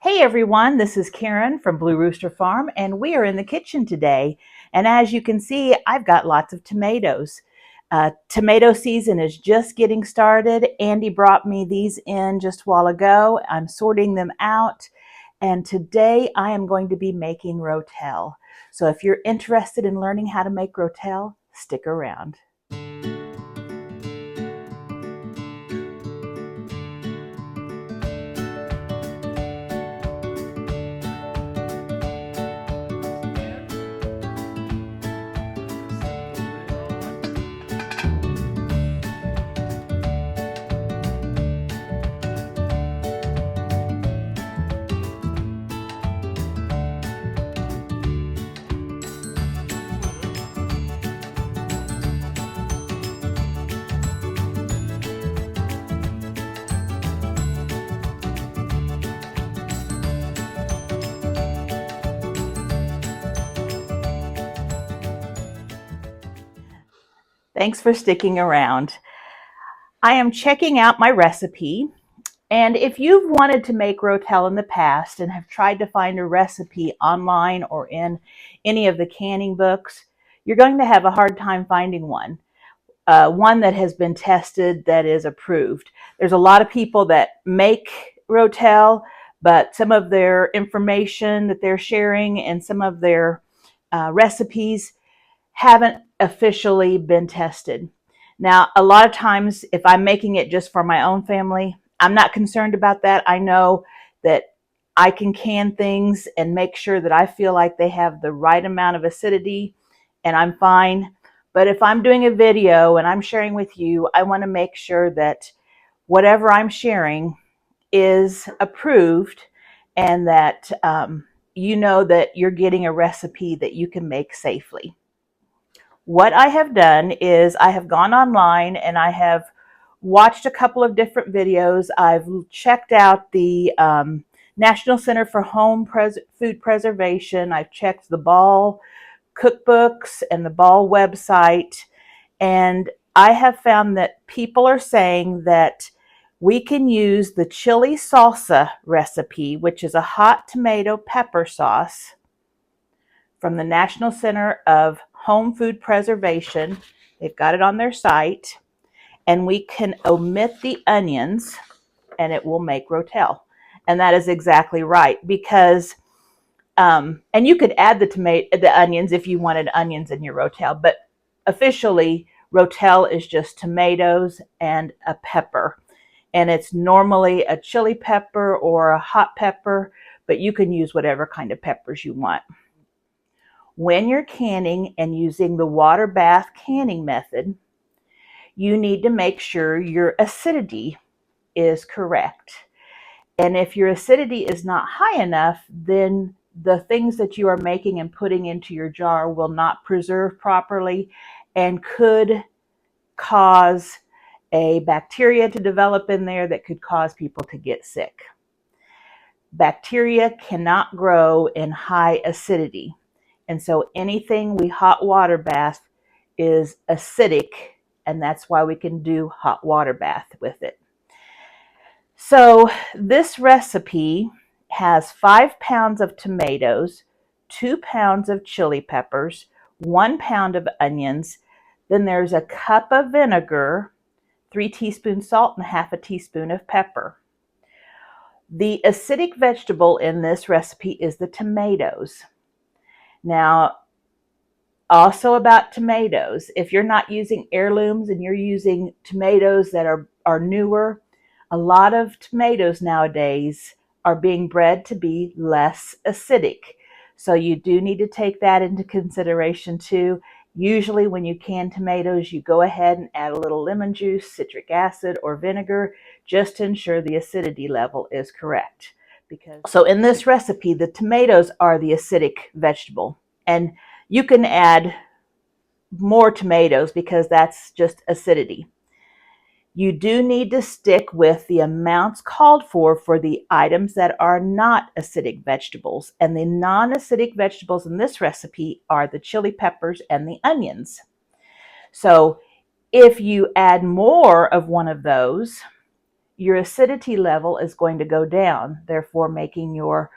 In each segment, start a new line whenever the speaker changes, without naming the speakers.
Hey everyone, this is Karen from Blue Rooster Farm, and we are in the kitchen today. And as you can see, I've got lots of tomatoes. Tomato season is just getting started. Andy brought me these in just a while ago. I'm sorting them out, and today I am going to be making rotel. So if you're interested in learning how to make rotel, stick around. Thanks for sticking around. I am checking out my recipe. And if you've wanted to make rotel in the past and have tried to find a recipe online or in any of the canning books, you're going to have a hard time finding one that has been tested, that is approved. There's a lot of people that make rotel, but some of their information that they're sharing and some of their recipes haven't officially been tested. Now, a lot of times, if I'm making it just for my own family, I'm not concerned about that. I know that I can can things and make sure that I feel like they have the right amount of acidity and I'm fine. But if I'm doing a video and I'm sharing with you, I want to make sure that whatever I'm sharing is approved and that you know that you're getting a recipe that you can make safely. What I have done is I have gone online and I have watched a couple of different videos. I've checked out the National Center for Food Preservation. I've checked the Ball cookbooks and the Ball website. And I have found that people are saying that we can use the chili salsa recipe, which is a hot tomato pepper sauce from the National Center of Home Food Preservation. They've got it on their site. And we can omit the onions and it will make rotel. And that is exactly right, because and you could add the onions if you wanted onions in your rotel, but officially rotel is just tomatoes and a pepper. And it's normally a chili pepper or a hot pepper, but you can use whatever kind of peppers you want. When you're canning and using the water bath canning method, you need to make sure your acidity is correct. And if your acidity is not high enough, then the things that you are making and putting into your jar will not preserve properly and could cause a bacteria to develop in there that could cause people to get sick. Bacteria cannot grow in high acidity. And so anything we hot water bath is acidic, and that's why we can do hot water bath with it. So this recipe has 5 pounds of tomatoes, 2 pounds of chili peppers, 1 pound of onions, then there's a cup of vinegar, 3 teaspoons salt, and half a teaspoon of pepper. The acidic vegetable in this recipe is the tomatoes. Now, also about tomatoes, if you're not using heirlooms and you're using tomatoes that are newer, a lot of tomatoes nowadays are being bred to be less acidic. So you do need to take that into consideration too. Usually when you can tomatoes, you go ahead and add a little lemon juice, citric acid, or vinegar just to ensure the acidity level is correct. So in this recipe, the tomatoes are the acidic vegetable. And you can add more tomatoes because that's just acidity. You do need to stick with the amounts called for the items that are not acidic vegetables. And the non-acidic vegetables in this recipe are the chili peppers and the onions. So if you add more of one of those, your acidity level is going to go down, therefore making your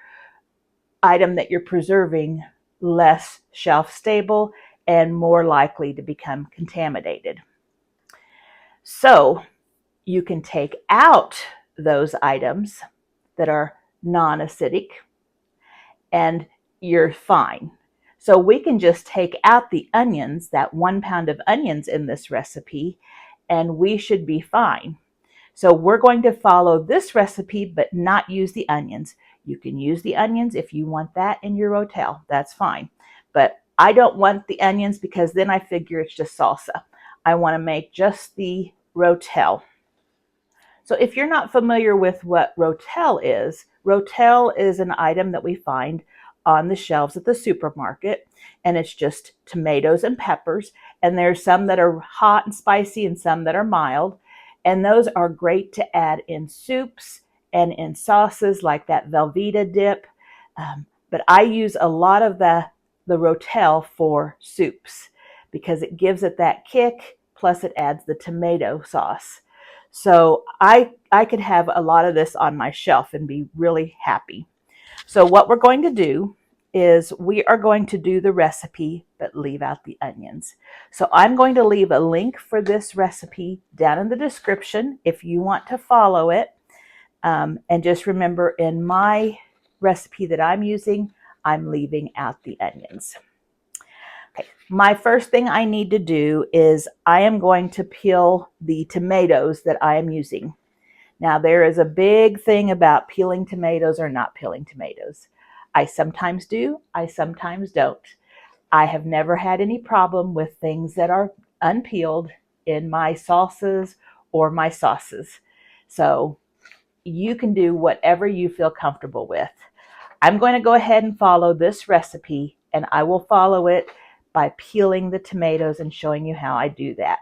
item that you're preserving less shelf stable and more likely to become contaminated. So you can take out those items that are non-acidic and you're fine. So we can just take out the onions, that 1 pound of onions in this recipe, and we should be fine. So we're going to follow this recipe but not use the onions. You can use the onions if you want that in your rotel. That's fine. But I don't want the onions because then I figure it's just salsa. I want to make just the rotel. So if you're not familiar with what rotel is an item that we find on the shelves at the supermarket, and it's just tomatoes and peppers, and there's some that are hot and spicy and some that are mild, and those are great to add in soups and in sauces like that Velveeta dip, but I use a lot of the rotel for soups because it gives it that kick, plus it adds the tomato sauce. So I could have a lot of this on my shelf and be really happy. So what we're going to do is we are going to do the recipe but leave out the onions. So I'm going to leave a link for this recipe down in the description if you want to follow it. And just remember, in my recipe that I'm using, I'm leaving out the onions. Okay, my first thing I need to do is I am going to peel the tomatoes that I am using. Now, there is a big thing about peeling tomatoes or not peeling tomatoes. I sometimes do, I sometimes don't. I have never had any problem with things that are unpeeled in my salsas or my sauces. So you can do whatever you feel comfortable with. I'm going to go ahead and follow this recipe, and I will follow it by peeling the tomatoes and showing you how I do that.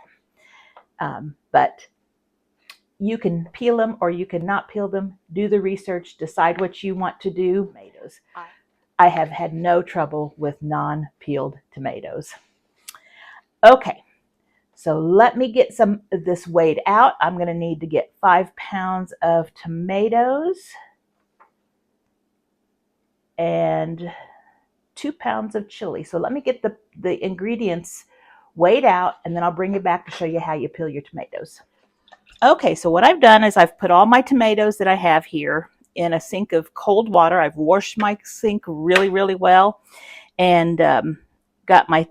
But you can peel them or you can not peel them. Do the research, decide what you want to do. Tomatoes. I have had no trouble with non-peeled tomatoes. Okay, so let me get some of this weighed out. I'm going to need to get 5 pounds of tomatoes and 2 pounds of chili. So let me get the ingredients weighed out, and then I'll bring you back to show you how you peel your tomatoes. Okay, so what I've done is I've put all my tomatoes that I have here in a sink of cold water. I've washed my sink really, really well and got my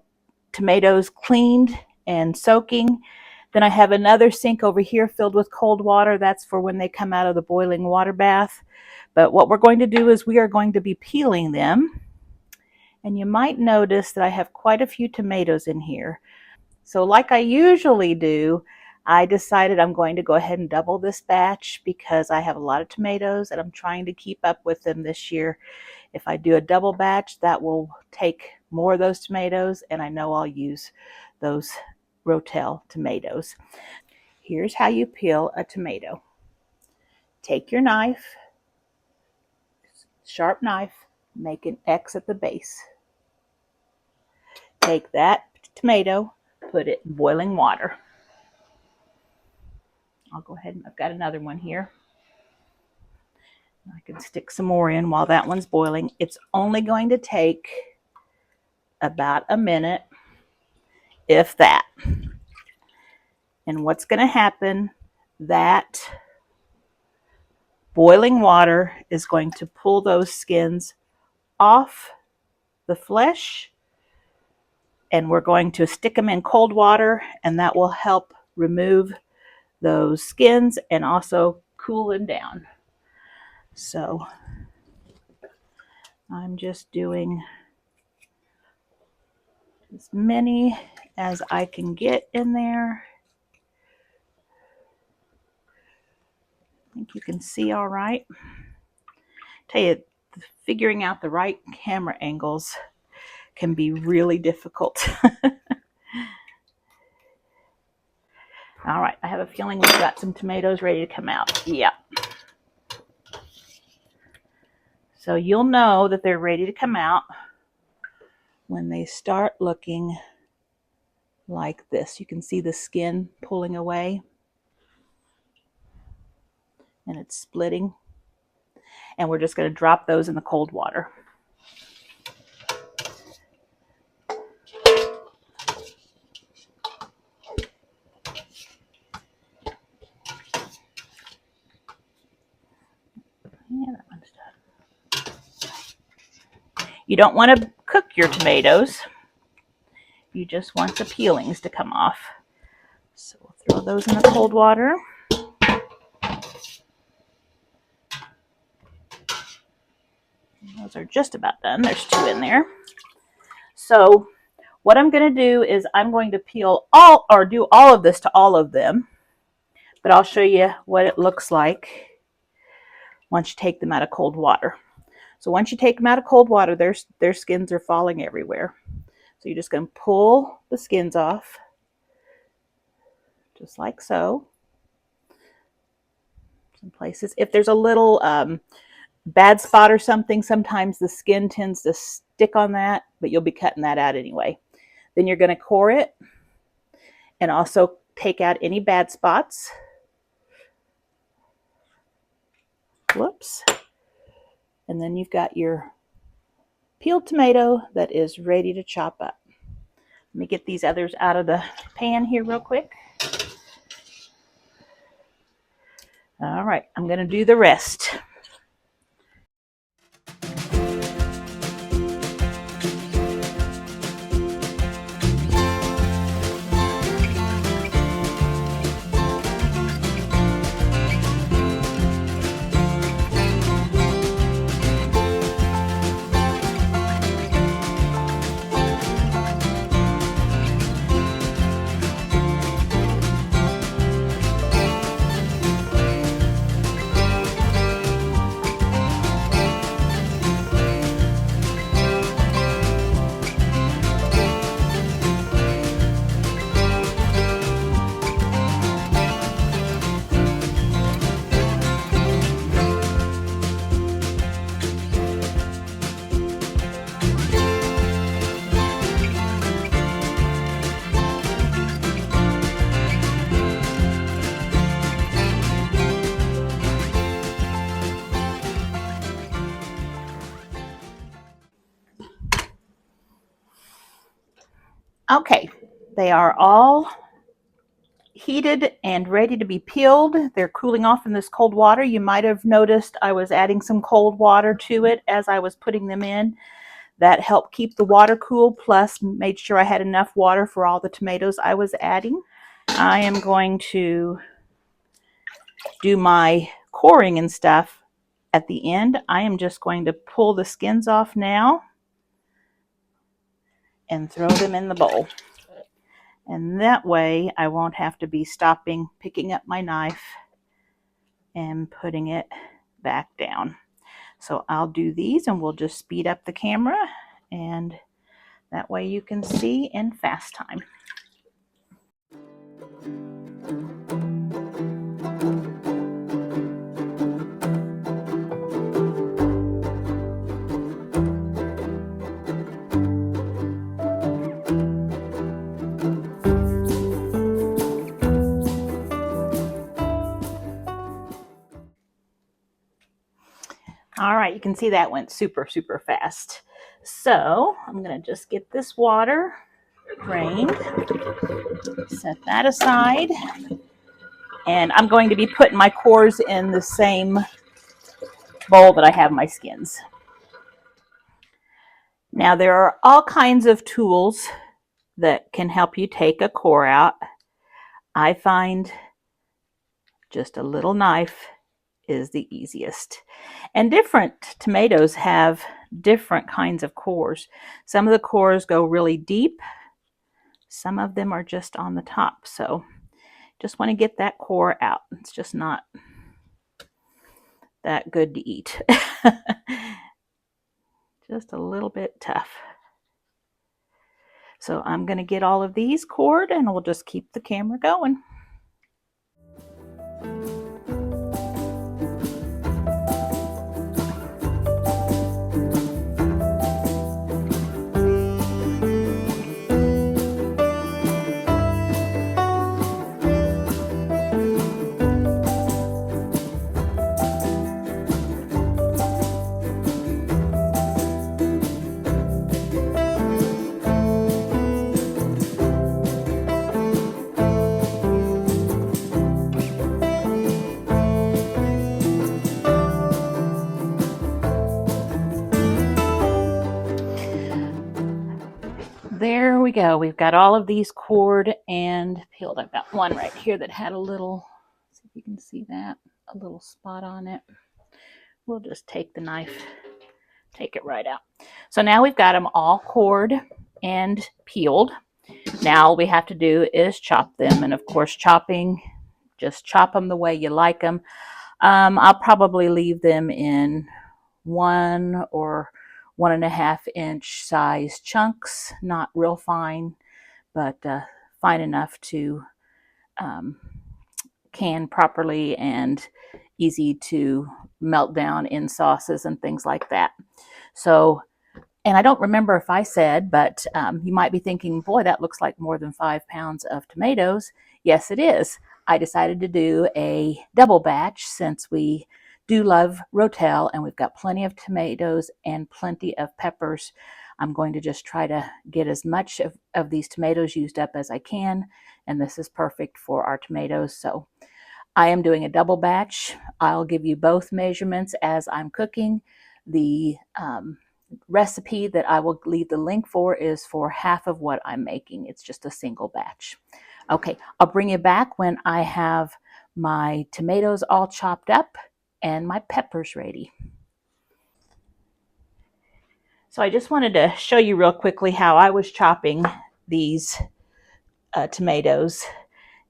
tomatoes cleaned and soaking. Then I have another sink over here filled with cold water. That's for when they come out of the boiling water bath. But what we're going to do is we are going to be peeling them. And you might notice that I have quite a few tomatoes in here. So like I usually do, I decided I'm going to go ahead and double this batch because I have a lot of tomatoes and I'm trying to keep up with them this year. If I do a double batch, that will take more of those tomatoes, and I know I'll use those Rotel tomatoes. Here's how you peel a tomato. Take your knife, sharp knife, make an X at the base. Take that tomato, put it in boiling water. I'll go ahead and I've got another one here. I can stick some more in while that one's boiling. It's only going to take about a minute, if that. And what's going to happen, that boiling water is going to pull those skins off the flesh, and we're going to stick them in cold water, and that will help remove those skins and also cool them down. So I'm just doing as many as I can get in there. I think you can see all right. Tell you, figuring out the right camera angles can be really difficult. All right, I have a feeling we've got some tomatoes ready to come out. Yeah. So you'll know that they're ready to come out when they start looking like this. You can see the skin pulling away. and it's splitting. And we're just going to drop those in the cold water. Yeah, that one's done. You don't want to cook your tomatoes. You just want the peelings to come off. So we'll throw those in the cold water. Those are just about done. There's 2 in there. So what I'm going to do is I'm going to peel all, or do all of this to all of them. But I'll show you what it looks like once you take them out of cold water. So once you take them out of cold water, their skins are falling everywhere. So you're just going to pull the skins off, just like so. Some places, if there's a little bad spot or something, sometimes the skin tends to stick on that, but you'll be cutting that out anyway. Then you're going to core it and also take out any bad spots. Whoops. And then you've got your peeled tomato that is ready to chop up. Let me get these others out of the pan here real quick. All right, I'm going to do the rest. Okay, they are all heated and ready to be peeled. They're cooling off in this cold water. You might have noticed I was adding some cold water to it as I was putting them in. That helped keep the water cool, plus made sure I had enough water for all the tomatoes I was adding. I am going to do my coring and stuff at the end. I am just going to pull the skins off now and throw them in the bowl. And that way I won't have to be stopping, picking up my knife and putting it back down. So I'll do these and we'll just speed up the camera, and that way you can see in fast time. All right, you can see that went super, super fast. So I'm going to just get this water drained, set that aside, and I'm going to be putting my cores in the same bowl that I have my skins. Now there are all kinds of tools that can help you take a core out. I find just a little knife is the easiest. And different tomatoes have different kinds of cores. Some of the cores go really deep. Some of them are just on the top. So just want to get that core out. It's just not that good to eat. Just a little bit tough. So I'm going to get all of these cored and we'll just keep the camera going. There we go. We've got all of these cored and peeled. I've got one right here that had a little, see if you can see that, a little spot on it. We'll just take the knife, take it right out. So now we've got them all cored and peeled. Now all we have to do is chop them. And of course, chopping, just chop them the way you like them. I'll probably leave them in 1 or 1.5-inch size chunks, not real fine, but fine enough to can properly and easy to melt down in sauces and things like that. So, and I don't remember if I said, but you might be thinking, boy, that looks like more than 5 pounds of tomatoes. Yes, it is. I decided to do a double batch since we do love Rotel and we've got plenty of tomatoes and plenty of peppers. I'm going to just try to get as much of these tomatoes used up as I can, and this is perfect for our tomatoes. So I am doing a double batch. I'll give you both measurements as I'm cooking. The recipe that I will leave the link for is for half of what I'm making. It's just a single batch. Okay, I'll bring you back when I have my tomatoes all chopped up and my peppers ready. So I just wanted to show you real quickly how I was chopping these tomatoes.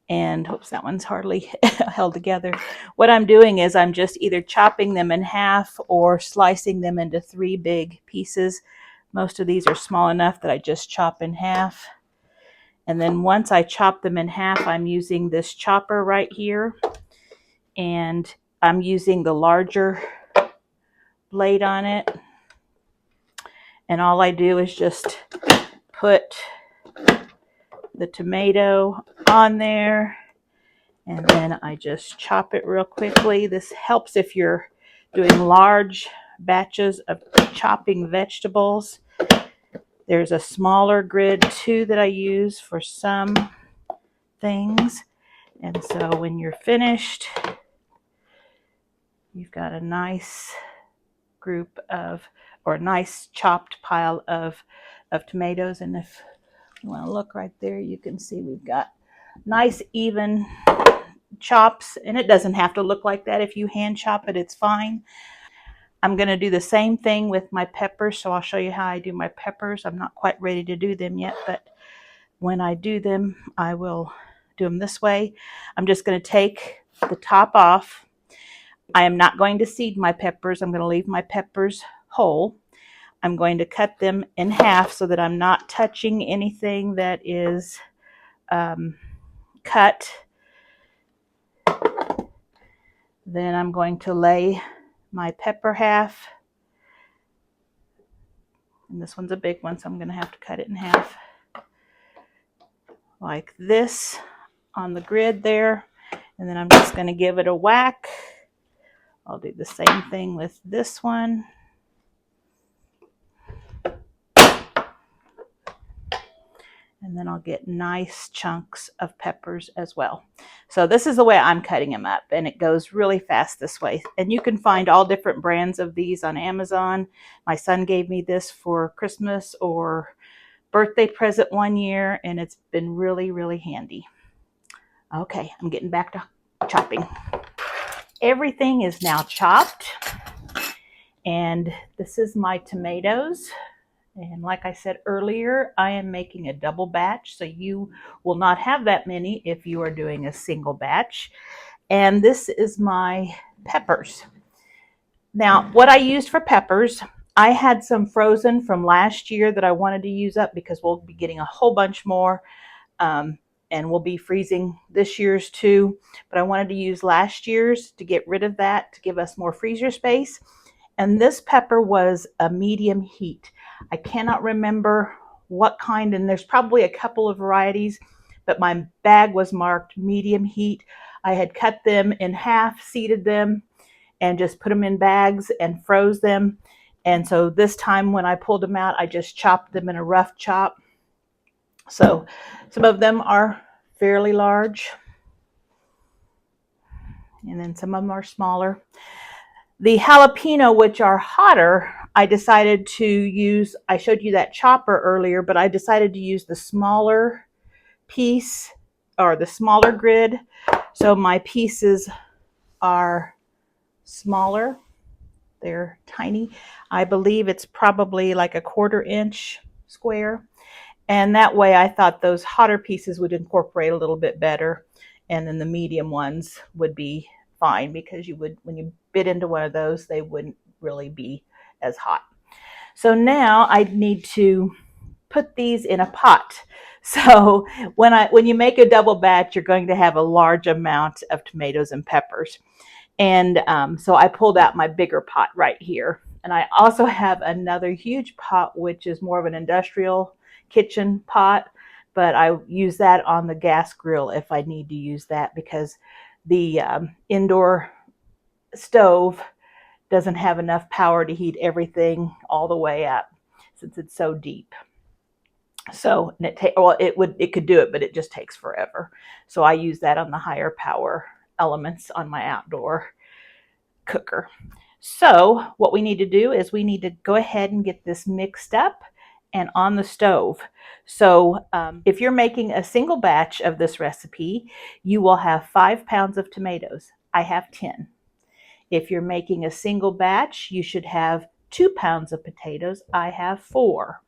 And oops, that one's hardly held together. What I'm doing is I'm just either chopping them in half or slicing them into 3 big pieces. Most of these are small enough that I just chop in half. And then once I chop them in half, I'm using this chopper right here. And I'm using the larger blade on it. And all I do is just put the tomato on there. And then I just chop it real quickly. This helps if you're doing large batches of chopping vegetables. There's a smaller grid too that I use for some things. And so when you're finished, you've got a nice group of, or a nice chopped pile of tomatoes. And if you want to look right there, you can see we've got nice even chops, and it doesn't have to look like that. If you hand chop it, it's fine. I'm going to do the same thing with my peppers, so I'll show you how I do my peppers. I'm not quite ready to do them yet, but when I do them, I will do them this way. I'm just going to take the top off. I am not going to seed my peppers. I'm going to leave my peppers whole. I'm going to cut them in half so that I'm not touching anything that is cut. Then I'm going to lay my pepper half. And this one's a big one, so I'm going to have to cut it in half. Like this on the grid there. And then I'm just going to give it a whack. I'll do the same thing with this one. And then I'll get nice chunks of peppers as well. So this is the way I'm cutting them up, and it goes really fast this way. And you can find all different brands of these on Amazon. My son gave me this for Christmas or birthday present one year, and it's been really, really handy. Okay, I'm getting back to chopping. Everything is now chopped, and this is my tomatoes. And like I said earlier, I am making a double batch, so you will not have that many if you are doing a single batch. And this is my peppers. Now, what I used for peppers, I had some frozen from last year that I wanted to use up because we'll be getting a whole bunch more. And we'll be freezing this year's too. But I wanted to use last year's to get rid of that, to give us more freezer space. And this pepper was a medium heat. I cannot remember what kind, and there's probably a couple of varieties, but my bag was marked medium heat. I had cut them in half, seeded them, and just put them in bags and froze them. And so this time when I pulled them out, I just chopped them in a rough chop. So some of them are fairly large, and then some of them are smaller. The jalapeno, which are hotter, I decided to use, I showed you that chopper earlier, but I decided to use the smaller piece or the smaller grid. So my pieces are smaller. They're tiny. I believe it's probably like a 1/4 inch square. And that way I thought those hotter pieces would incorporate a little bit better. And then the medium ones would be fine, because you would, when you bit into one of those, they wouldn't really be as hot. So now I need to put these in a pot. So when you make a double batch, you're going to have a large amount of tomatoes and peppers. And so I pulled out my bigger pot right here. And I also have another huge pot, which is more of an industrial kitchen pot, but I use that on the gas grill if I need to use that, because the indoor stove doesn't have enough power to heat everything all the way up since it's so deep. So it could do it, but it just takes forever. So I use that on the higher power elements on my outdoor cooker. So what we need to do is we need to go ahead and get this mixed up and on the stove. So if you're making a single batch of this recipe, you will have 5 pounds of tomatoes. I have 10. If you're making a single batch, you should have 2 pounds of potatoes. I have 4.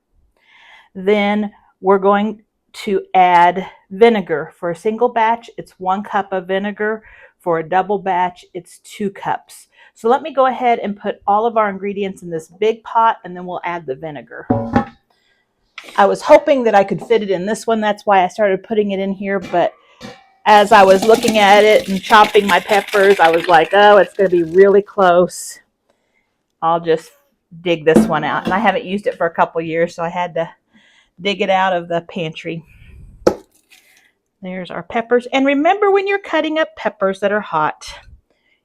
Then we're going to add vinegar. For a single batch, it's 1 cup of vinegar. For a double batch, it's 2 cups. So let me go ahead and put all of our ingredients in this big pot, and then we'll add the vinegar. I was hoping that I could fit it in this one. That's why I started putting it in here. But as I was looking at it and chopping my peppers, I was like, oh, it's going to be really close. I'll just dig this one out. And I haven't used it for a couple years, so I had to dig it out of the pantry. There's our peppers. And remember, when you're cutting up peppers that are hot,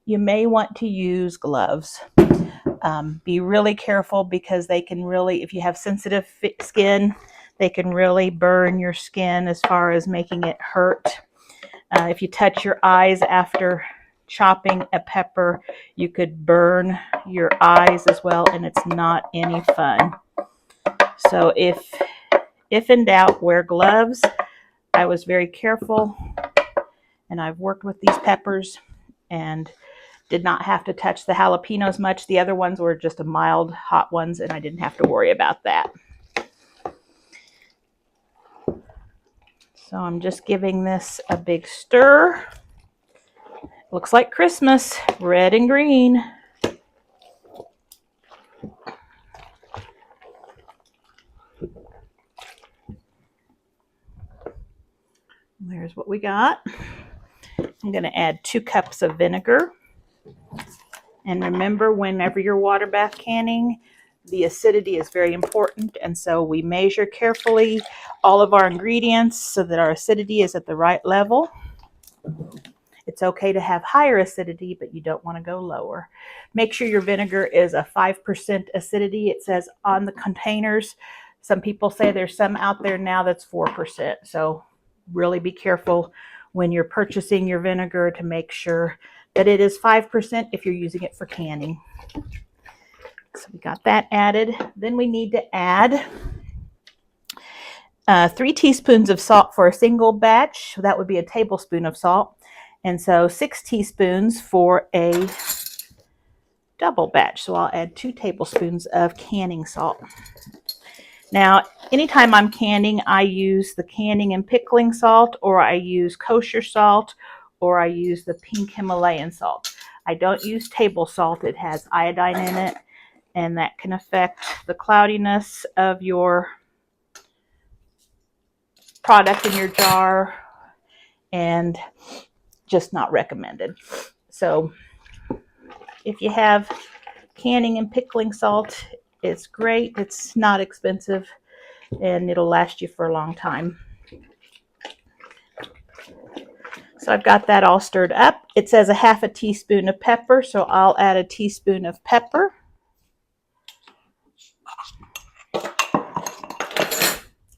you may want to use gloves. Be really careful, because they can really, if you have sensitive skin, they can really burn your skin as far as making it hurt. If you touch your eyes after chopping a pepper, you could burn your eyes as well, and it's not any fun. So if in doubt, wear gloves. I was very careful, and I've worked with these peppers and did not have to touch the jalapenos much. The other ones were just a mild hot ones, and I didn't have to worry about that. So I'm just giving this a big stir. Looks like Christmas, red and green. There's what we got. I'm going to add 2 cups of vinegar. And remember, whenever you're water bath canning, the acidity is very important. And so we measure carefully all of our ingredients so that our acidity is at the right level. It's okay to have higher acidity, but you don't want to go lower. Make sure your vinegar is a 5% acidity. It says on the containers. Some people say there's some out there now that's 4%. So really be careful when you're purchasing your vinegar to make sure that it is 5% if you're using it for canning. So we got that added. Then we need to add 3 teaspoons of salt for a single batch. So that would be a tablespoon of salt. And so 6 teaspoons for a double batch. So I'll add 2 tablespoons of canning salt. Now, anytime I'm canning, I use the canning and pickling salt, or I use kosher salt, or I use the pink Himalayan salt. I don't use table salt. It has iodine in it, and that can affect the cloudiness of your product in your jar, and just not recommended. So if you have canning and pickling salt, it's great. It's not expensive, and it'll last you for a long time. So I've got that all stirred up. It says a 1/2 teaspoon of pepper, so I'll add a teaspoon of pepper.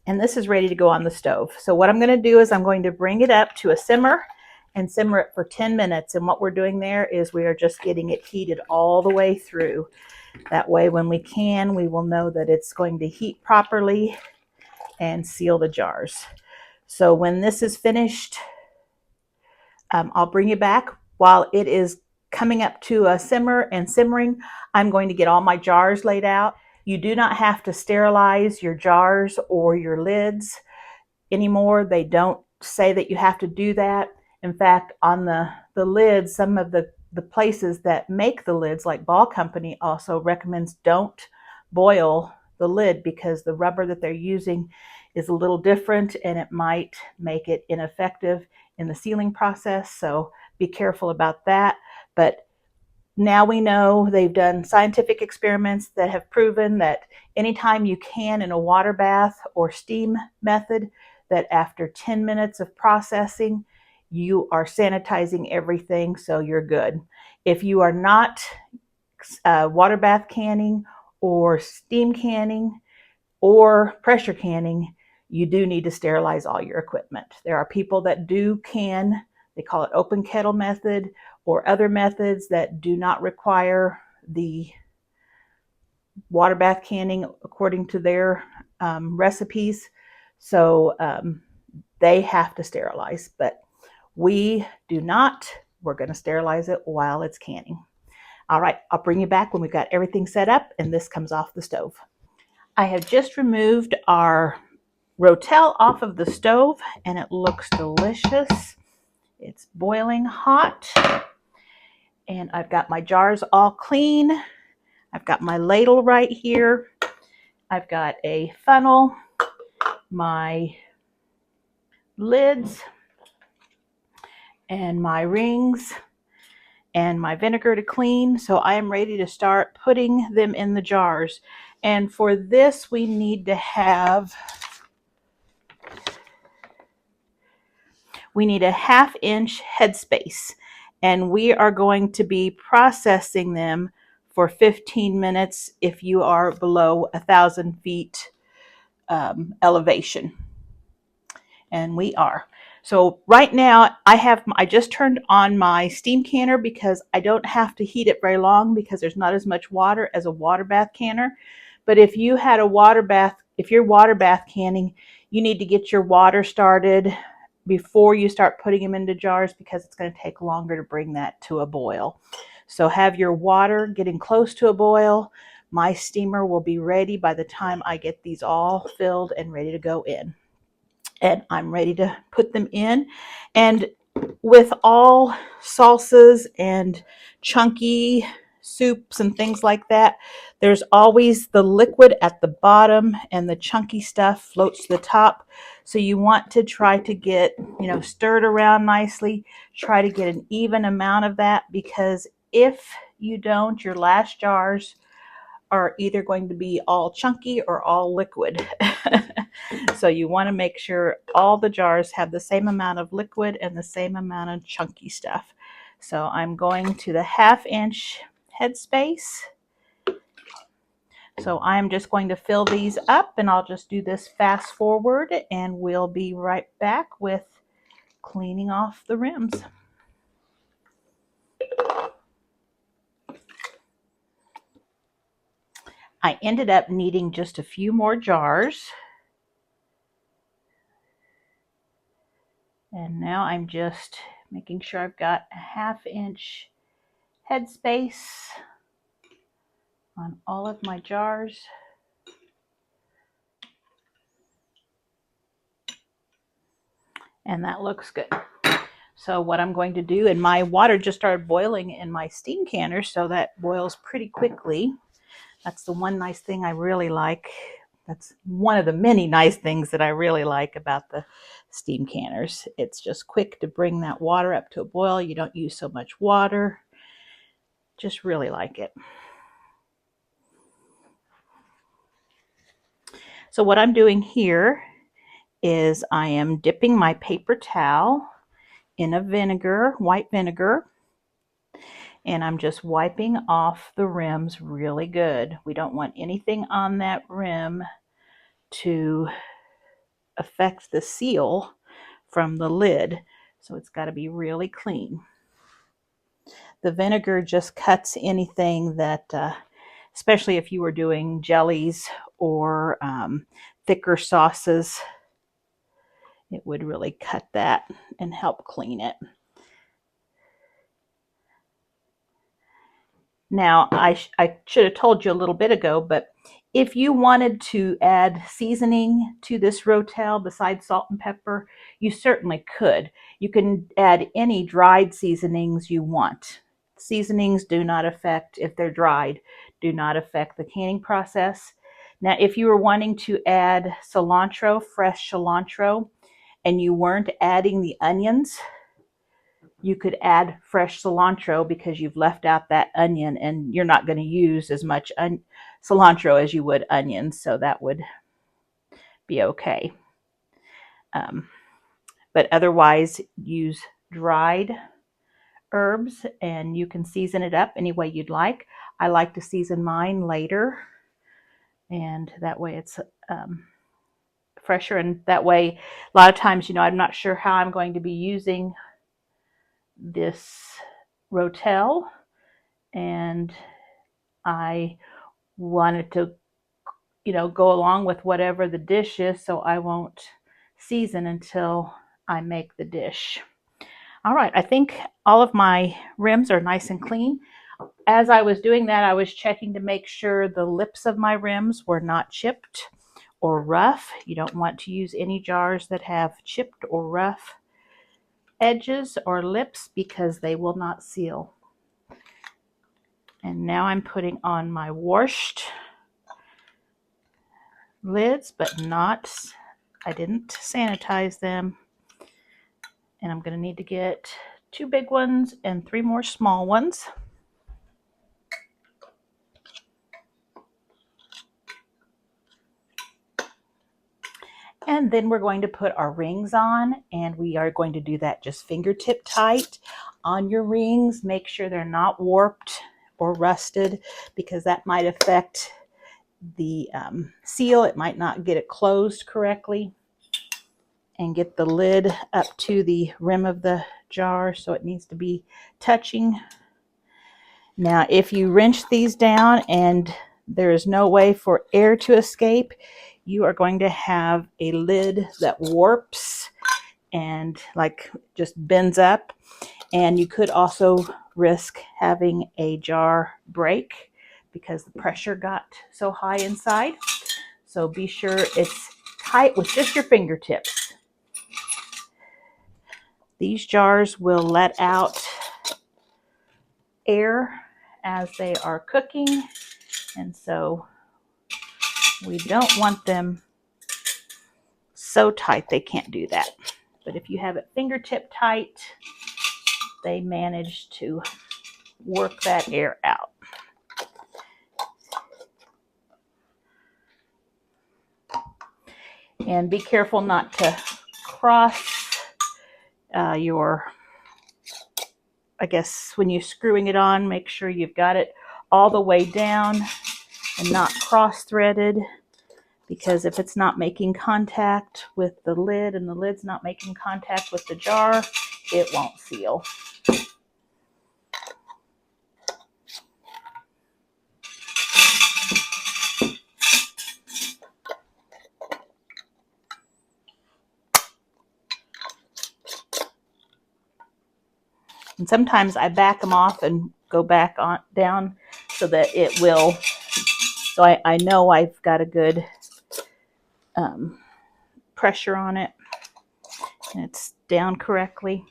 And this is ready to go on the stove. So what I'm going to do is I'm going to bring it up to a simmer and simmer it for 10 minutes. And what we're doing there is we are just getting it heated all the way through. That way when we can, we will know that it's going to heat properly and seal the jars. So when this is finished, I'll bring you back. While it is coming up to a simmer and simmering, I'm going to get all my jars laid out. You do not have to sterilize your jars or your lids anymore. They don't say that you have to do that. In fact, on the lids, some of the places that make the lids, like Ball Company, also recommends don't boil the lid because the rubber that they're using is a little different and it might make it ineffective in the sealing process. So be careful about that. But now we know they've done scientific experiments that have proven that anytime you can in a water bath or steam method, that after 10 minutes of processing, you are sanitizing everything, so you're good. If you are not water bath canning or steam canning or pressure canning, you do need to sterilize all your equipment. There are people that do can, they call it open kettle method, or other methods that do not require the water bath canning according to their recipes. So they have to sterilize, but we do not. We're going to sterilize it while it's canning. All right, I'll bring you back when we've got everything set up and this comes off the stove. I have just removed our Rotel off of the stove and it looks delicious. It's boiling hot and I've got my jars all clean. I've got my ladle right here. I've got a funnel, my lids, and my rings, and my vinegar to clean. So I am ready to start putting them in the jars. And for this, we need to have a 1/2 inch headspace. And we are going to be processing them for 15 minutes if you are below 1,000 feet elevation. And we are. So right now I just turned on my steam canner because I don't have to heat it very long because there's not as much water as a water bath canner. But if you had a water bath, if you're water bath canning, you need to get your water started before you start putting them into jars because it's going to take longer to bring that to a boil. So have your water getting close to a boil. My steamer will be ready by the time I get these all filled and ready to go in. And I'm ready to put them in. And with all salsas and chunky soups and things like that, there's always the liquid at the bottom and the chunky stuff floats to the top. So you want to try to get, stirred around nicely, try to get an even amount of that, because if you don't, your last jars are either going to be all chunky or all liquid. So you want to make sure all the jars have the same amount of liquid and the same amount of chunky stuff. So I'm going to the 1/2 inch headspace. So I'm just going to fill these up and I'll just do this fast forward and we'll be right back with cleaning off the rims. I ended up needing just a few more jars. And now I'm just making sure I've got a 1/2 inch headspace on all of my jars. And that looks good. So what I'm going to do, and my water just started boiling in my steam canner, so that boils pretty quickly. That's the one nice thing I really like. That's one of the many nice things that I really like about the steam canners. It's just quick to bring that water up to a boil. You don't use so much water. Just really like it. So what I'm doing here is I am dipping my paper towel in a vinegar, white vinegar, and I'm just wiping off the rims really good. We don't want anything on that rim to affect the seal from the lid, so it's got to be really clean. The vinegar just cuts anything that especially if you were doing jellies or thicker sauces. It would really cut that and help clean it. Now, I should have told you a little bit ago, but if you wanted to add seasoning to this Rotel besides salt and pepper, you certainly could. You can add any dried seasonings you want. Seasonings do not affect, if they're dried, do not affect the canning process. Now, if you were wanting to add cilantro, fresh cilantro, and you weren't adding the onions, you could add fresh cilantro because you've left out that onion, and you're not going to use as much cilantro as you would onions, so that would be okay. But otherwise, use dried herbs and you can season it up any way you'd like. I like to season mine later, and that way it's fresher, and that way a lot of times, I'm not sure how I'm going to be using this Rotel, and I wanted to, go along with whatever the dish is, so I won't season until I make the dish. All right, I think all of my rims are nice and clean. As I was doing that, I was checking to make sure the lips of my rims were not chipped or rough. You don't want to use any jars that have chipped or rough edges or lips because they will not seal. And now I'm putting on my washed lids, but I didn't sanitize them. And I'm going to need to get 2 big ones and 3 more small ones. And then we're going to put our rings on, and we are going to do that just fingertip tight on your rings. Make sure they're not warped or rusted because that might affect the seal. It might not get it closed correctly. And get the lid up to the rim of the jar, so it needs to be touching. Now, if you wrench these down and there is no way for air to escape, you are going to have a lid that warps and just bends up. And you could also risk having a jar break because the pressure got so high inside. So be sure it's tight with just your fingertips. These jars will let out air as they are cooking, and so we don't want them so tight they can't do that. But if you have it fingertip tight, they manage to work that air out. And be careful not to cross when you're screwing it on, make sure you've got it all the way down and not cross-threaded, because if it's not making contact with the lid and the lid's not making contact with the jar, it won't seal. And sometimes I back them off and go back on down so that it will, so I know I've got a good pressure on it and it's down correctly.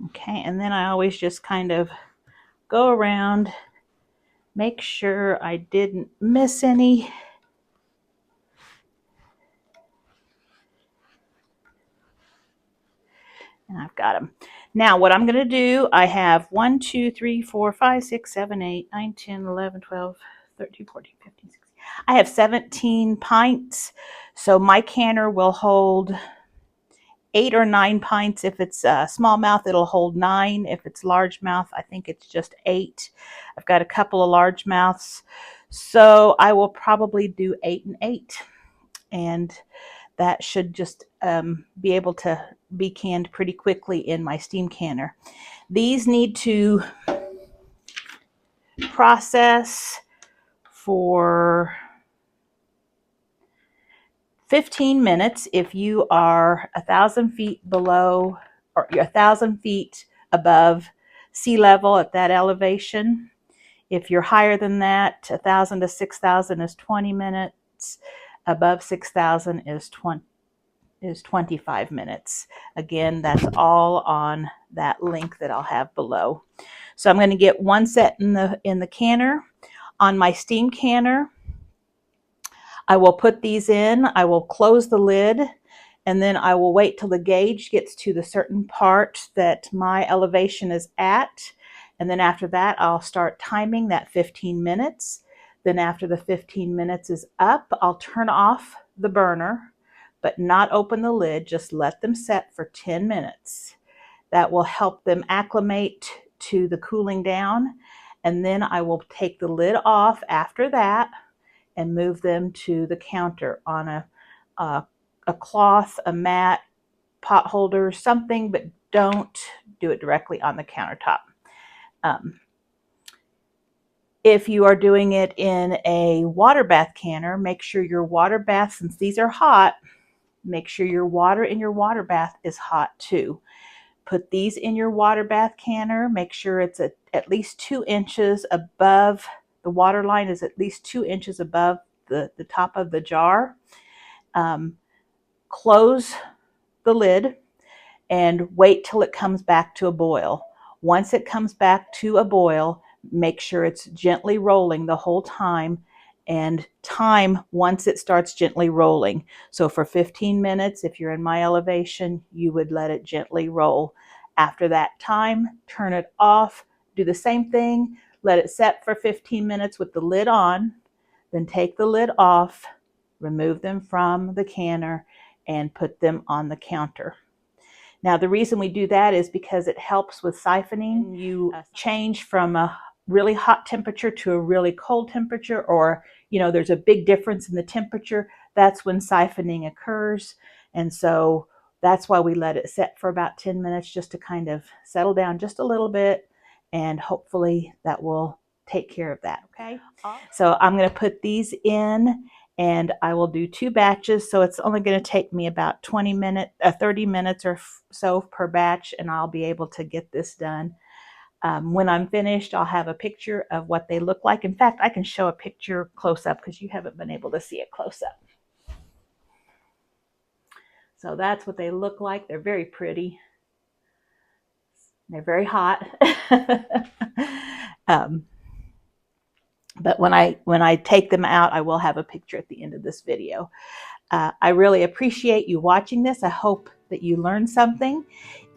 Okay, and then I always just kind of go around, make sure I didn't miss any. And I've got them. Now what I'm going to do, I have 1, 2, 3, 4, 5, 6, 7, 8, 9, 10, 11, 12, 13, 14, 15, 16. I have 17 pints. So my canner will hold 8 or 9 pints. If it's smallmouth, it'll hold 9. If it's largemouth, I think it's just 8. I've got a couple of largemouths, so I will probably do 8 and 8. And that should just be able to be canned pretty quickly in my steam canner. These need to process for 15 minutes if you are 1,000 feet below or 1,000 feet above sea level at that elevation. If you're higher than that, 1,000 to 6,000 is 20 minutes. Above 6,000 is 25 minutes. Again, that's all on that link that I'll have below. So I'm going to get one set in the canner. On my steam canner, I will put these in. I will close the lid, and then I will wait till the gauge gets to the certain part that my elevation is at. And then after that, I'll start timing that 15 minutes. Then after the 15 minutes is up, I'll turn off the burner, but not open the lid. Just let them set for 10 minutes. That will help them acclimate to the cooling down. And then I will take the lid off after that and move them to the counter on a cloth, a mat, pot holder, something, but don't do it directly on the countertop. If you are doing it in a water bath canner, make sure your water bath, since these are hot, make sure your water in your water bath is hot too. Put these in your water bath canner. Make sure it's at least 2 inches above, the water line is at least 2 inches above the top of the jar. Close the lid and wait till it comes back to a boil. Once it comes back to a boil, make sure it's gently rolling the whole time, and time once it starts gently rolling. So for 15 minutes, if you're in my elevation, you would let it gently roll. After that time, turn it off. Do the same thing. Let it set for 15 minutes with the lid on. Then take the lid off, remove them from the canner, and put them on the counter. Now, the reason we do that is because it helps with siphoning. You change from a really hot temperature to a really cold temperature, or there's a big difference in the temperature. That's when siphoning occurs. And so that's why we let it set for about 10 minutes, just to kind of settle down just a little bit, and hopefully that will take care of that. Okay, so I'm going to put these in, and I will do 2 batches, so it's only going to take me about 30 minutes or so per batch, and I'll be able to get this done. When I'm finished, I'll have a picture of what they look like. In fact, I can show a picture close up because you haven't been able to see it close up. So that's what they look like. They're very pretty. They're very hot. But when I take them out, I will have a picture at the end of this video. I really appreciate you watching this. I hope that you learned something.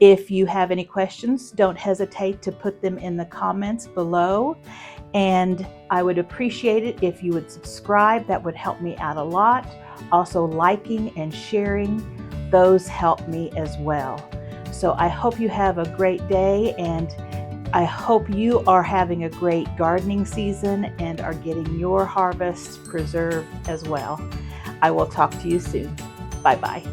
If you have any questions, don't hesitate to put them in the comments below. And I would appreciate it if you would subscribe. That would help me out a lot. Also, liking and sharing, those help me as well. So I hope you have a great day, and I hope you are having a great gardening season and are getting your harvest preserved as well. I will talk to you soon. Bye-bye.